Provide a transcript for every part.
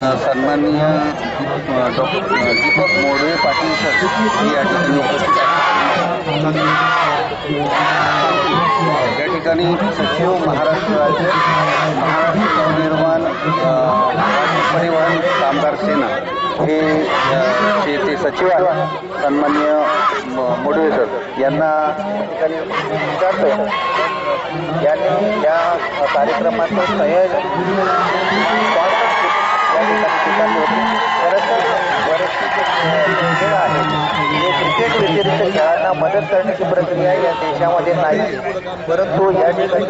सन्माननीय दीपक मोडवे पाटील सर हे या ठिकाणी उपस्थित आहेत। या ठिकाणी सचिव महाराष्ट्र राज्य महाराष्ट्र नवनिर्माण परिवहन कामगार सेना हे ते सचिव आहेत सन्माननीय मोडवे सर यांना ठिकाणी विचारतो यांनी या कार्यक्रमाचं संयोजन खेळ आहे हे क्रिकेट व्यतिरिक्त खेळांना मदत करण्याची प्रक्रिया या देशामध्ये नाही, परंतु या ठिकाणी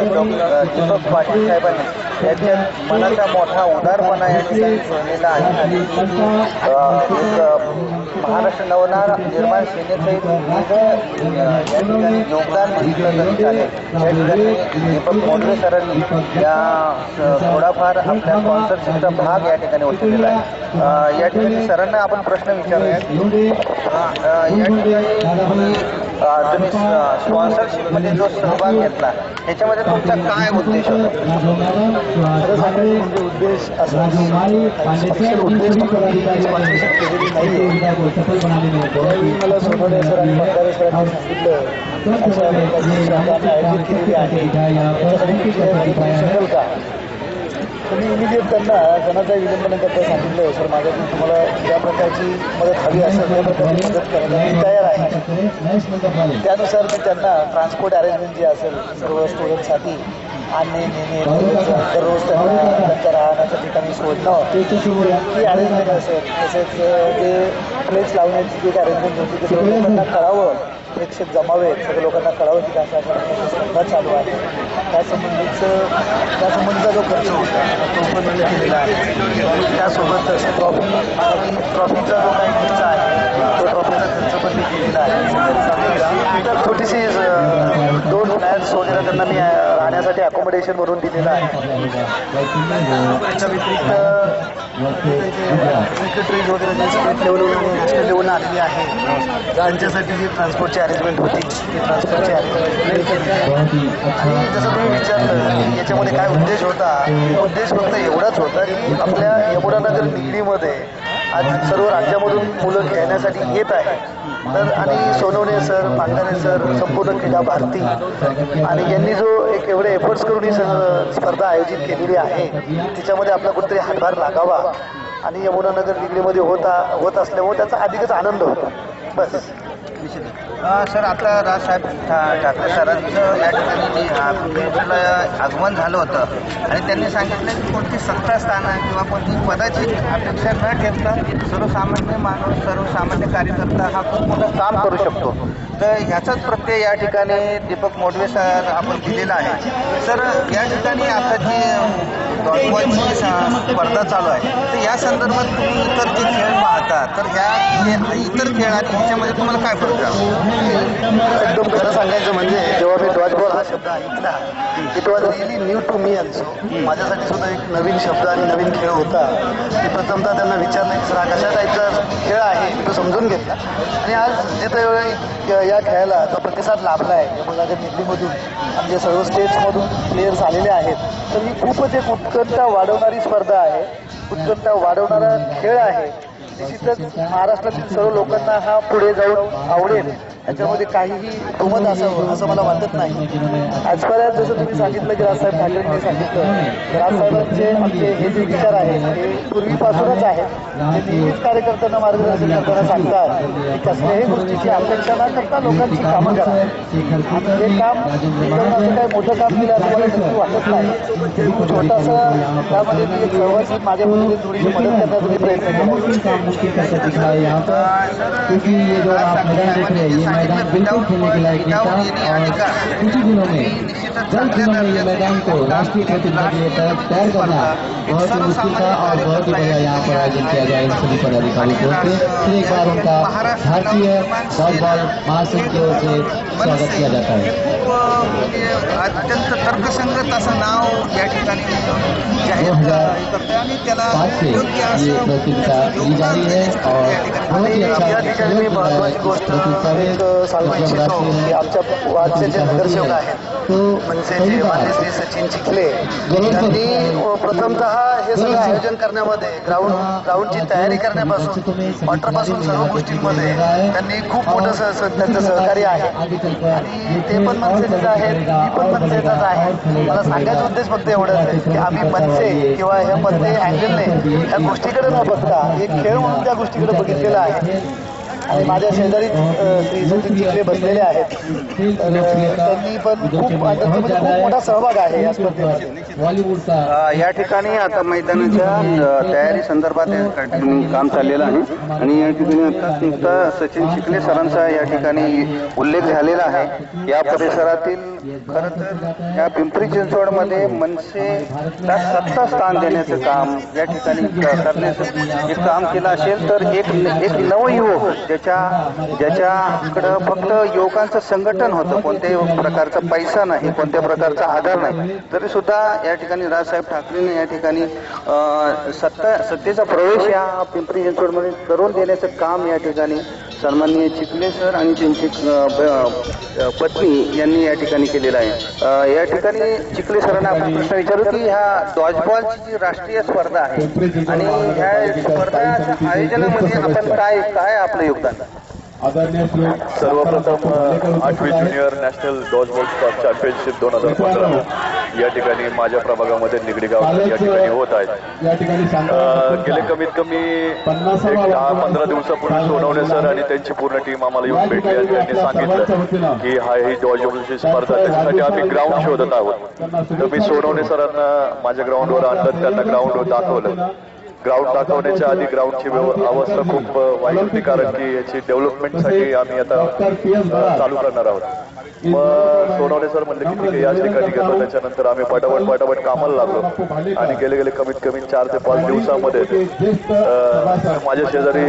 दीपक पाटील साहेबांनी यांच्यात मनाचा मोठा उदारपणा या ठिकाणी ठेवलेला आहे। महाराष्ट्र निर्माण सेनेचं एक वेगळं या ठिकाणी योगदान म्हटलं तरी चालेल। या ठिकाणी दीपक मोडवे सरांनी या थोडाफार आपल्या स्पॉन्सरशिपचा भाग या ठिकाणी उचललेला आहे। या ठिकाणी सरांना आपण प्रश्न विचारूया, या ठिकाणी तुम्ही स्पॉन्सरशिपमध्ये जो सहभाग घेतला त्याच्यामध्ये तुमचा काय उद्देश होता? उद्देश असा उद्देश केलेली नाही। मला सोनवणे सर आणि मंदारे सरांनी सांगितलं अशा प्रकारची आयोजित केलेली आहे शकेल का? मी इमिजिएट त्यांना विलंब न करता सांगितलं सर माझ्याकडून तुम्हाला ज्या प्रकारची मदत हवी असेल त्या प्रकारची मदत करायला मी तयार आहे। त्यानुसार मी त्यांना ट्रान्सपोर्ट अरेंजमेंट जे असेल सर्व स्टुडंटसाठी आणणे नेणे दररोज त्यांच्या राहण्याच्या ठिकाणी सोडणं ही अरेंजमेंट असेल, तसेच जे प्लेट्स लावण्याची जी अरेंजमेंट होती ते सर्व लोकांना कळावं, प्रेक्षक जमावे, सगळ्या लोकांना कळावं की अशा स्पर्धा चालू आहे। त्यासंबंधीचा जो खर्च होता तो पण मी केलेला आहे। त्यासोबतच ट्रॉफीचा जो काही खर्च आहे तो ट्रॉफीचा खर्च पण मी केलेला आहे। तर छोटीशी 2 फ्लॅट्स वगैरे त्यांना मी राहण्यासाठी अकोमोडेशन म्हणून दिलेलं आहे। त्याच्या व्यतिरिक्त ट्रीज वगैरे जे स्टेट लेवलवरून नॅशनल लेवलला आलेली आहे त्यांच्यासाठी जी ट्रान्सपोर्टची अरेंजमेंट होती ती ट्रान्सपोर्टची अरेंजमेंट केली। आणि जसं तुम्ही विचारलं याच्यामध्ये काय उद्देश होता, उद्देश फक्त एवढाच होता की आपल्या यमुनानगर निगडीमध्ये आज सर्व राज्यामधून मुलं खेळण्यासाठी येत आहे, तर आणि सोनवणे सर, पांढरे सर, संपूर्ण क्रीडा भारती आणि यांनी जो एक एवढे एफर्ट्स करून ही स्पर्धा आयोजित केलेली आहे तिच्यामध्ये आपला कुठेतरी हातभार लागावा आणि यमुनानगर निगडीमध्ये होत असल्यामुळे त्याचा अधिकच आनंद होता। बस सर, आता राजसाहेब ठाकरे सरांचं या ठिकाणी आगमन झालं होतं आणि त्यांनी सांगितलं की कोणती सत्ता स्थानं किंवा कोणती पदाची अपेक्षा न ठेवता सर्वसामान्य माणूस, सर्वसामान्य कार्यकर्ता हा खूप मोठं काम करू शकतो। तर ह्याचाच प्रत्यय या ठिकाणी दीपक मोडवे सर आपण दिलेला आहे। सर, या ठिकाणी आता जी डॉटबॉलची स्पर्धा चालू आहे तर या संदर्भात तुम्ही इतर जे खेळ पाहता तर ह्या इतर खेळ आणि ह्याच्यामध्ये तुम्हाला काय फरक आहे? एकदम खरं सांगायचं म्हणजे जेव्हा मी डॉटबॉल हा शब्द ऐकला it was really new to me also. माझ्यासाठी सुद्धा एक नवीन शब्द आणि नवीन खेळ होता। मी प्रथमतः त्यांना विचारलं की सर कशा टाईपचा खेळ आहे तो समजून घेतला आणि आज जिथे या खेळाला जो प्रतिसाद लाभला आहे यमुनानगर निगडीमधून आणि जे सर्व स्टेट्समधून प्लेयर्स आलेले आहेत तर ही खूपच एक उत्कंठा वाढवणारी स्पर्धा आहे, उत्कंठा वाढवणारा खेळ आहे। निश्चितच महाराष्ट्रातील सर्व लोकांना हा पुढे जाऊन आवडेल, याच्यामध्ये काहीही दुमत असावं असं मला वाटत नाही। आजपर्यंत जसं तुम्ही सांगितलं की राजसाहेब ठाकरेंनी सांगितलं, राजसाहेबांचे आमचे हे जे विचार आहेत ते पूर्वीपासूनच आहेत। ते नेहमीच कार्यकर्त्यांना मार्गदर्शन करताना सांगतात की कसल्याही गोष्टीची अपेक्षा न करता लोकांची कामं करा आणि हे काम असं काही मोठं काम केलं असं मला नक्की वाटत नाही। खूप छोटासा त्यामध्ये मी एक सहवासी माझ्या पद्धतीने थोडीशी मदत करण्याचा मी प्रयत्न केला। कैसे दिख रहा है यहाँ पर, क्योंकि ये जो आप मैदान देख रहे हैं ये मैदान बिल्कुल खेलने के लायक नहीं था और कुछ ही दिनों में जल्द दिनों में ये मैदान को राष्ट्रीय प्रतिनिधि के लिए तैयार करना बहुत ही मुश्किल था और बहुत ही बढ़िया यहाँ पर आयोजन किया गया इन सभी पदाधिकारियों की ओर से। फिर एक बार उनका भारतीय डॉटबॉल महासंघ की ओर से स्वागत किया जाता है। म्हणजे अत्यंत तर्कसंगत असं नाव या ठिकाणी जाहीर करतोय आणि त्याला योग्य असं योगदान देण्याची या ठिकाणी या ठिकाणी मी महत्वाची गोष्ट एक सांगू इच्छितो की आमच्या वार्डचे जे नगरसेवक आहेत म्हणजे जे मान्य श्री सचिन चिखले यांनी प्रथमतः हे सगळं आयोजन करण्यामध्ये ग्राउंडची तयारी करण्यापासून वॉटरपासून सर्व गोष्टींमध्ये त्यांनी खूप मोठं त्यांचं सहकार्य आहे आणि ते पण मनसेचेच आहेत, मी पण मनसेचाच आहे. मला सांगायचा उद्देश फक्त एवढंच आहे की आम्ही मनसे किंवा ह्या पत्ते अँगलने ह्या गोष्टीकडे न बघता एक खेळ म्हणून त्या गोष्टीकडे बघितलेला आहे. आणि माझ्या शेजारी श्री सचिन चिखले बसलेले आहेत, तर त्यांनी पण खूप मोठा सहभाग आहे या स्पर्धेमध्ये. या ठिकाणी आता मैदानाच्या तयारी संदर्भात काम चाललेलं आहे आणि या ठिकाणी आता नुकता सचिन चिखले सरांचा या ठिकाणी उल्लेख झालेला आहे. या परिसरातील खरं तर या पिंपरी चिंचवडमध्ये मनसेला सत्ता स्थान देण्याचं काम या ठिकाणी करण्याचं एक काम केलं असेल तर एक नवयुवक ज्याच्याकडं फक्त युवकांचं संघटन होतं, कोणत्याही प्रकारचा पैसा नाही, कोणत्या प्रकारचा आधार नाही, तरी सुद्धा या ठिकाणी राजसाहेब ठाकरेंनी या ठिकाणी सत्तेचा प्रवेश या पिंपरी चिंचवडमध्ये करून देण्याचं काम या ठिकाणी सन्माननीय चिखले सर आणि त्यांची पत्नी यांनी या ठिकाणी केलेलं आहे. या ठिकाणी चिखले सरांना आपण प्रश्न विचारू की ह्या डॉजबॉलची जी राष्ट्रीय स्पर्धा आहे आणि ह्या स्पर्धेच्या आयोजनामध्ये आपण काय आपलं योगदान? सर्वप्रथम 8वी ज्युनियर नॅशनल डॉजबॉल चॅम्पियनशिप 2015 या ठिकाणी माझ्या प्रभागामध्ये निगडी गाव या ठिकाणी होत आहेत. गेले कमीत कमी 10-15 दिवसापूर्वी सोनवणे सर आणि त्यांची पूर्ण टीम आम्हाला येऊन भेटली आणि त्यांनी सांगितलं की ही डॉजबॉलची स्पर्धा, त्याच्यासाठी आम्ही ग्राउंड शोधत आहोत. तर मी सोनवणे सरांना माझ्या ग्राउंडवर आणलं, त्यांना ग्राउंडवर दाखवलं. ग्राउंड दाखवण्याच्या आधी ग्राउंडची अवस्था खूप वाईट होती, कारण की याची डेव्हलपमेंटसाठी आम्ही आता चालू करणार आहोत. मग सोनवणे सर म्हणले की ठीक आहे, याच ठिकाणी घेतो. त्याच्यानंतर आम्ही पटापट कामाला लागलो आणि गेले कमीत कमी 4 ते 5 दिवसामध्ये माझ्या शेजारी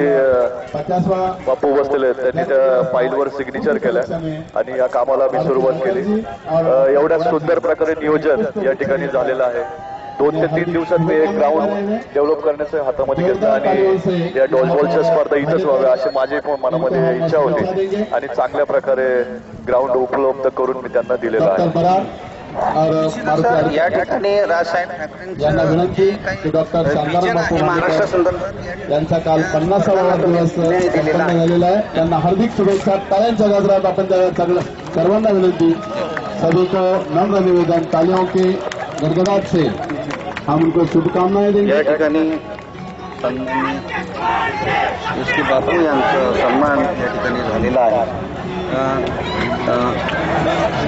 बापू बसलेले त्यांनी त्या फाईलवर सिग्नेचर केल्या आणि या कामाला आम्ही सुरुवात केली. एवढ्या सुंदर प्रकारे नियोजन या ठिकाणी झालेलं आहे. 2 ते 3 दिवसात मी एक ग्राउंड डेव्हलप करण्याचं हातामध्ये घेतलं आणि या डॉजबॉलच्या स्पर्धा इथंच व्हाव्या अशी माझी पण मनामध्ये इच्छा होती आणि चांगल्या प्रकारे ग्राउंड उपलब्ध करून मी त्यांना दिलेलं आहे. या ठिकाणी राजसाहेब ठाकरेंची डॉक्टर महाराष्ट्र संदर्भात यांचा काल 50वा वाढदिवस संपन्न झालेला आहे. त्यांना हार्दिक शुभेच्छा. टाळ्यांच्या गजरात आपण सर्वांना विनंती, सभी को नम्र निवेदन, तालियों के गड़गड़ाहट से हम उनको शुभकामनाएं देंगे. या ठिकाणी एस.के. बापू यांचा सन्मान या ठिकाणी झालेला आहे.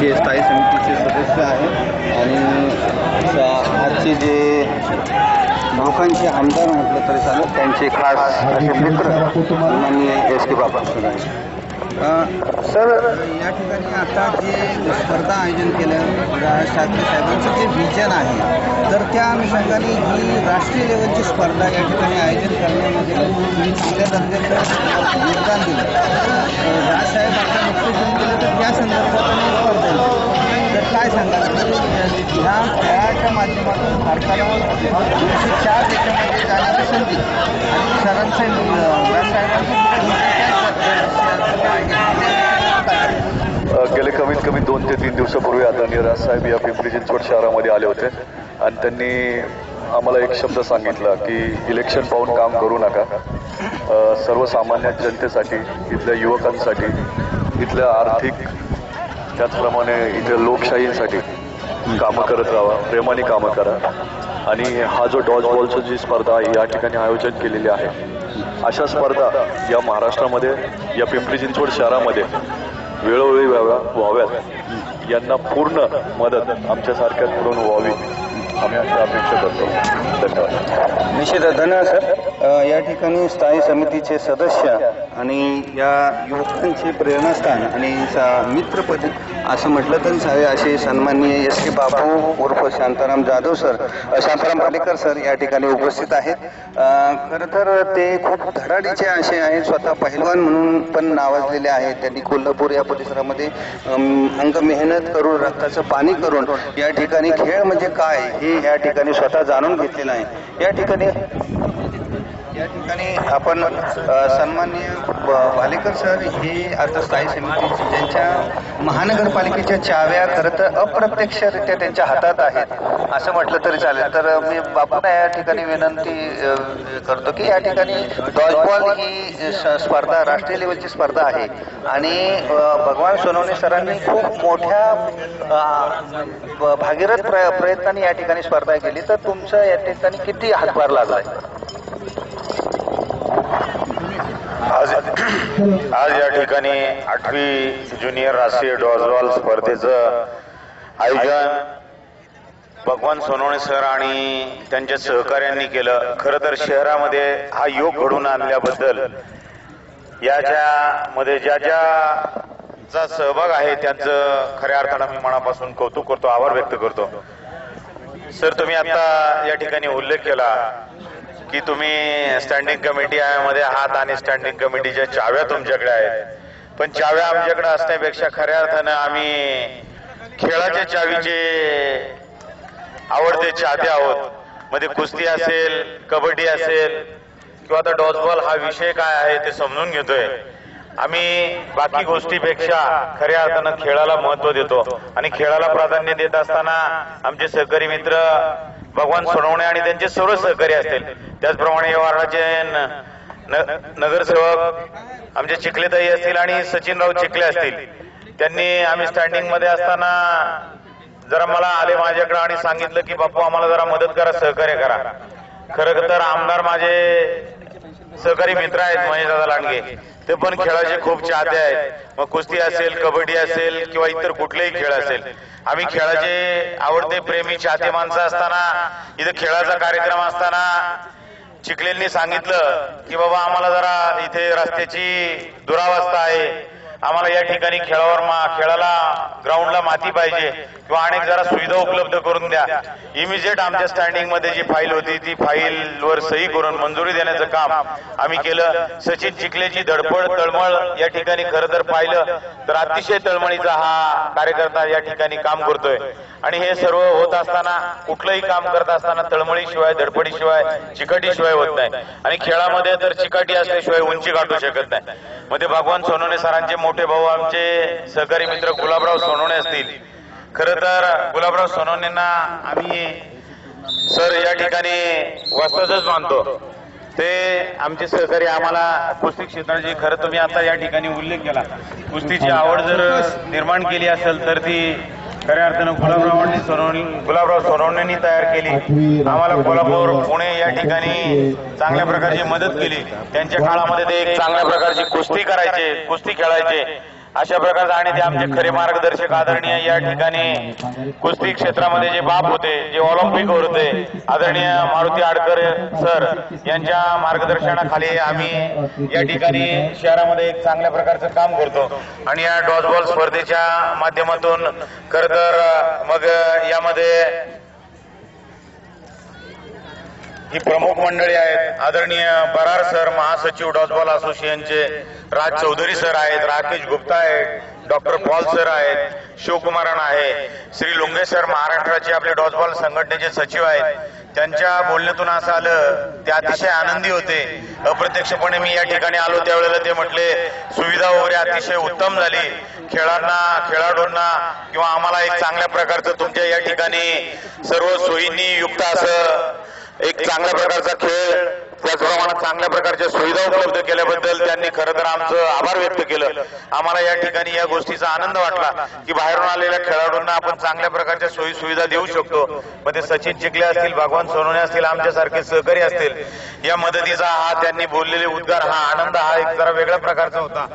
ते स्थायी समितीचे सदस्य आहेत आणि आजचे जे लोकांचे आमदार म्हटलं तरी चालेल, त्यांचे खास असे मित्र माननीय एस.के. बापू आहेत. सर, या ठिकाणी आता जे स्पर्धा आयोजन केलं राज ठाकरे साहेबांचं जे विजन आहे, तर त्या अनुषंगाने ही राष्ट्रीय लेवलची स्पर्धा या ठिकाणी आयोजन करण्यामध्ये तुम्ही चांगल्या दर्जाचं योगदान दिलं. राजसाहेब आता नुकतं घेऊन गेलं तर या संदर्भात स्पर्धा तर काय सांगाल ह्या खेळाच्या माध्यमातून भारताला 204 देशामध्ये जाण्याची संधी आणि सरांचं गेले कमीत कमी 2 ते 3 दिवसापूर्वी आदरणीय राजसाहेब या पिंपरी चिंचवड शहरामध्ये आले होते आणि त्यांनी आम्हाला एक शब्द सांगितला की इलेक्शन पाहून काम करू नका, सर्वसामान्य जनतेसाठी, इथल्या युवकांसाठी, इथल्या आर्थिक, त्याचप्रमाणे इथल्या लोकशाहीसाठी कामं करत राहा, प्रेमाने कामं करा. आणि हा जो डॉजबॉलची जी स्पर्धा या ठिकाणी आयोजन केलेली आहे, अशा स्पर्धा या महाराष्ट्रामध्ये, या पिंपरी चिंचवड शहरामध्ये वेळोवेळी व्हाव्यात. यांना पूर्ण मदत आमच्यासारख्याकडून व्हावी आम्ही अशी अपेक्षा करतो. धन्यवाद. निश्चितच धन्यवाद सर. या ठिकाणी स्थायी समितीचे सदस्य आणि या युवकांचे प्रेरणास्थान आणि मित्रपद असं म्हटलं तरी चालेल असे सन्माननीय एस के बापू उर्फ शांताराम जाधव सर, शांताराम पालेकर सर या ठिकाणी उपस्थित आहेत. खरं तर ते खूप धडाडीचे असे आहेत, स्वतः पहिलवान म्हणून पण नावाजलेले आहेत. त्यांनी कोल्हापूर या परिसरामध्ये अंग मेहनत करून रक्ताचं पाणी करून या ठिकाणी खेळ म्हणजे काय हे या ठिकाणी स्वतः जाणून घेतलेलं आहे. या ठिकाणी आपण सन्माननीय पालेकर सर हे आता स्थायी समितीचे ज्यांच्या महानगरपालिकेच्या चाव्या खरं तर अप्रत्यक्षरित्या त्यांच्या हातात आहेत असं म्हटलं तरी चालेल. तर मी बापूंना या ठिकाणी विनंती करतो की या ठिकाणी डॉजबॉल ही स्पर्धा राष्ट्रीय लेवलची स्पर्धा आहे आणि भगवान सोनवणे सरांनी खूप मोठ्या भागीरथ प्रयत्नांनी या ठिकाणी स्पर्धा केली. तर तुमचं या ठिकाणी किती हातभार लागलाय? आज या ठिकाणी 8वी ज्युनियर राष्ट्रीय डॉजबॉल स्पर्धेचं आयोजन भगवान सोनवणे सर आणि त्यांच्या सहकार्यांनी केलं. खरं तर शहरामध्ये हा योग घडवून आणल्याबद्दल याच्यामध्ये ज्याचा सहभाग आहे त्यांचं खऱ्या अर्थानं मी मनापासून कौतुक करतो, आभार व्यक्त करतो. सर, तुम्ही आता या ठिकाणी उल्लेख केला की तुम्ही स्टँडिंग कमिटी मध्ये आहात आणि स्टँडिंग कमिटीच्या चाव्या तुमच्याकडे आहेत, पण चाव्या आमच्याकडे असण्यापेक्षा खऱ्या अर्थानं आम्ही खेळाच्या चावीचे आवडते चाहते आहोत. मध्ये कुस्ती असेल, कबड्डी असेल किंवा आता डॉजबॉल हा विषय काय आहे ते समजून घेतोय. आम्ही बाकी गोष्टीपेक्षा खऱ्या अर्थानं खेळाला महत्व देतो आणि खेळाला प्राधान्य देत असताना आमचे सहकारी मित्र भगवान सोनवणे आणि त्यांचे सर्व सहकारी असतील, त्याचप्रमाणे वार्डाचे नगरसेवक आमचे चिखलेताई असतील आणि सचिनराव चिखले असतील, त्यांनी आम्ही स्टँडिंग मध्ये असताना जरा मला आले माझ्याकडे आणि सांगितलं की बापू आम्हाला जरा मदत करा, सहकार्य करा. खरं तर आमदार माझे सहकारी मित्र आहेत महेश दादा लांडगे, ते पण खेळाचे खूप चाहते आहेत. मग कुस्ती असेल, कबड्डी असेल किंवा इतर कुठलेही खेळ असेल, आम्ही खेळाचे आवडते प्रेमी चाहते माणसं असताना इथे खेळाचा कार्यक्रम असताना चिखलेंनी सांगितलं की बाबा आम्हाला जरा इथे रस्त्याची दुरावस्था आहे, आम्हाला या ठिकाणी खेळाला ग्राउंडला माती पाहिजे किंवा अनेक जरा सुविधा उपलब्ध करून द्या. इमिजिएट आमच्या स्टँडिंग मध्ये जी फाईल होती ती फाईलवर सही करून मंजुरी देण्याचं काम आम्ही केलं. सचिन चिखलेची धडपड तळमळ या ठिकाणी खरं तर पाहिलं तर अतिशय तळमळीचा हा कार्यकर्ता या ठिकाणी काम करतोय आणि हे सर्व होत असताना कुठलंही काम करत असताना तळमळीशिवाय, धडपडीशिवाय, चिकाटीशिवाय होत नाही आणि खेळामध्ये तर चिकाटी असल्याशिवाय उंची गाठू शकत नाही. मध्ये भगवान सोनवणे सरांचे मोठे भाऊ आमचे सहकारी मित्र गुलाबराव सोनवणे असतील. खरं तर गुलाबराव सोनवणेंना आम्ही सर या ठिकाणी वस्तादच मानतो. ते आमचे सहकारी आम्हाला कुस्ती क्षेत्राची खरं तुम्ही आता या ठिकाणी उल्लेख केला, कुस्तीची आवड जर निर्माण केली असेल तर ती खऱ्या अर्थानं गुलाबराव सोनवणेंनी तयार केली. आम्हाला कोल्हापूर, पुणे या ठिकाणी चांगल्या प्रकारची मदत केली. त्यांच्या काळामध्ये ते एक चांगल्या प्रकारची कुस्ती करायचे, कुस्ती खेळायचे, अशा प्रकारचा आणि ते आमचे खरे मार्गदर्शक आदरणीय या ठिकाणी कुस्ती क्षेत्रामध्ये जे बाप होते, जे ऑलिम्पिकवर होते, आदरणीय मारुती आडकर सर यांच्या मार्गदर्शनाखाली आम्ही या ठिकाणी शहरामध्ये एक चांगल्या प्रकारचं काम करतो आणि या डॉजबॉल स्पर्धेच्या माध्यमातून खरं तर मग यामध्ये ही प्रमुख मंडळी आहेत. आदरणीय बरार सर, महासचिव डॉजबॉल असोसिएशनचे, राज चौधरी सर आहेत, राकेश गुप्ता आहेत, डॉक्टर पॉल सर आहेत, शिवकुमारन आहे, श्री लुंगे सर महाराष्ट्राचे आपले डॉजबॉल संघटनेचे सचिव आहेत. त्यांच्या बोलण्यातून असं आलं ते अतिशय आनंदी होते. अप्रत्यक्षपणे मी या ठिकाणी आलो त्यावेळेला ते म्हटले सुविधा वगैरे अतिशय उत्तम झाली, खेळाडूंना किंवा आम्हाला एक चांगल्या प्रकारचं तुमच्या या ठिकाणी सर्व सोयींनी युक्त असं एक चांगल्या प्रकारचा खेळ त्याचप्रमाणे चांगल्या प्रकारच्या सुविधा उपलब्ध केल्याबद्दल त्यांनी खरं तर आमचं आभार व्यक्त केलं. आम्हाला या ठिकाणी या गोष्टीचा आनंद वाटला की बाहेरून आलेल्या खेळाडूंना आपण चांगल्या प्रकारच्या सोयी सुविधा देऊ शकतो. मग ते सचिन चिखले असतील, भगवान सोनवणे असतील, आमच्यासारखे सहकारी असतील, या मदतीचा हा त्यांनी बोललेले उद्गार, हा आनंद हा एक जरा वेगळ्या प्रकारचा होता.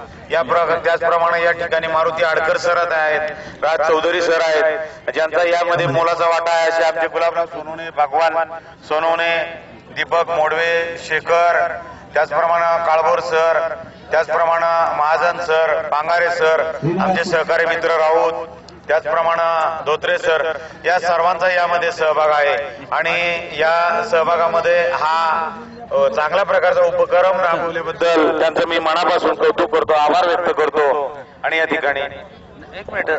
त्याचप्रमाणे या ठिकाणी मारुती आडकर सर आहेत, राज चौधरी सर आहेत, ज्यांचा यामध्ये मोलाचा वाटा आहे. असे आमचे गुलाबराव सोनवणे, भगवान सोनवणे, दीपक मोडवे, शेखर, त्याचप्रमाणे काळभोर सर, त्याचप्रमाणे महाजन सर, पांगारे सर, आमचे सहकारी मित्र राऊत, त्याचप्रमाणे धोत्रे सर, या सर्वांचा यामध्ये सहभाग आहे. आणि या सहभागामध्ये हा चांगल्या प्रकारचा उपक्रम राबवल्याबद्दल त्यांचं मी मनापासून कौतुक करतो, आभार व्यक्त करतो. आणि या ठिकाणी एक मिनिट